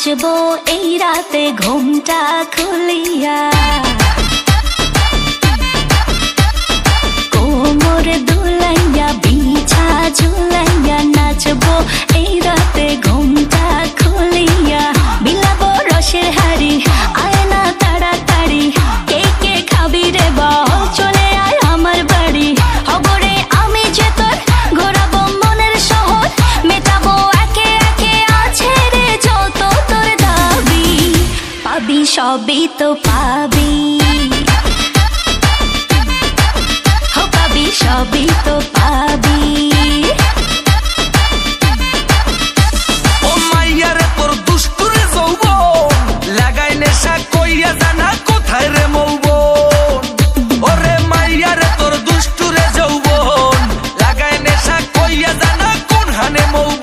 নাচবো এই রাতে ঘুমটা খুলিয়া, কোমর দুলাইয়া বিছা ঝুলাইয়া নাচবো এই রাতে ঘুমটা খুলিয়া। বিলাবো রসের হাড়ি আয় না তাড়াতাড়ি, কে কে খাবি রে বল চলে আয় আমার বাড়ি। হবরে আমি যে তোর ঘোরাবো মনের শহর, মেটাবো একে একে আছে রে যত তোর দাবি। পাবি সবই তো পাবি, পাবি সবই তো পাবি। ও মাইয়া রে তোর দুষ্টুরে যৌবন, লাগাই নেশা কইয়া জানা কোথায় রে মৌবন। ওরে মাইয়া রে তোর দুষ্টুরে যৌবন, লাগাই নেশা কইয়া জানা কোন হানে মৌবন।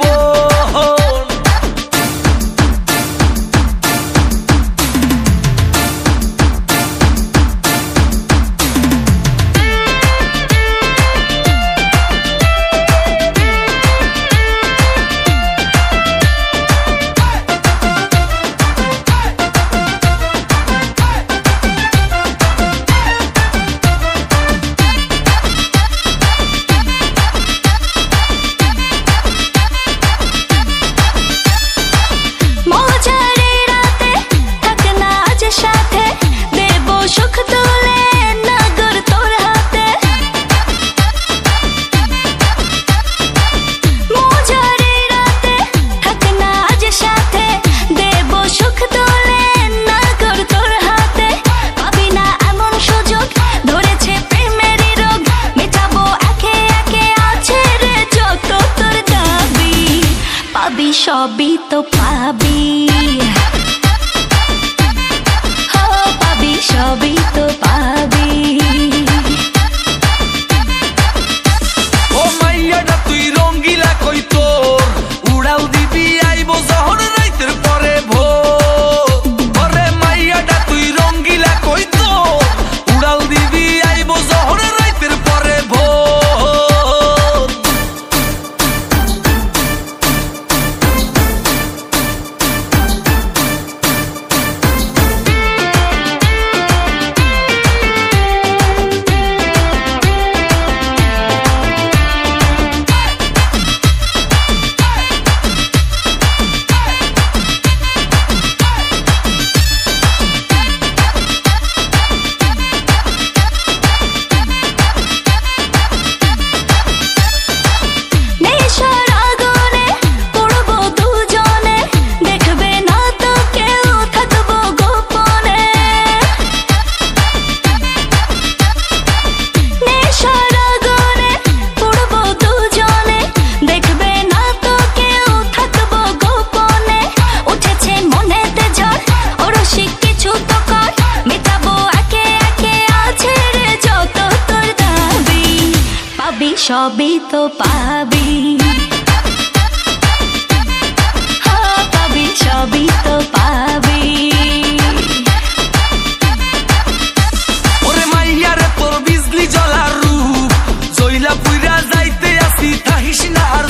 সবই তো পাবি, পাবি সবই তো পাবি। ও মাইয়াটা তুই রঙ্গিলা কই তোর, উড়াল দিবি আইবো যখন রাইতের পরে ভোর। ওরে মাইয়াটা তুই রঙ্গিলা কই তোর, উড়াল দিবি আইবো যখন রাইতের পরে ভোর। সবই তো পাবি, পাবি সবই তো পাবি। ওরে মাইয়া রে তোর বিজলি জ্বলার রূপ, জইলা পুইরা যাইতে আসি থাকিস না আর।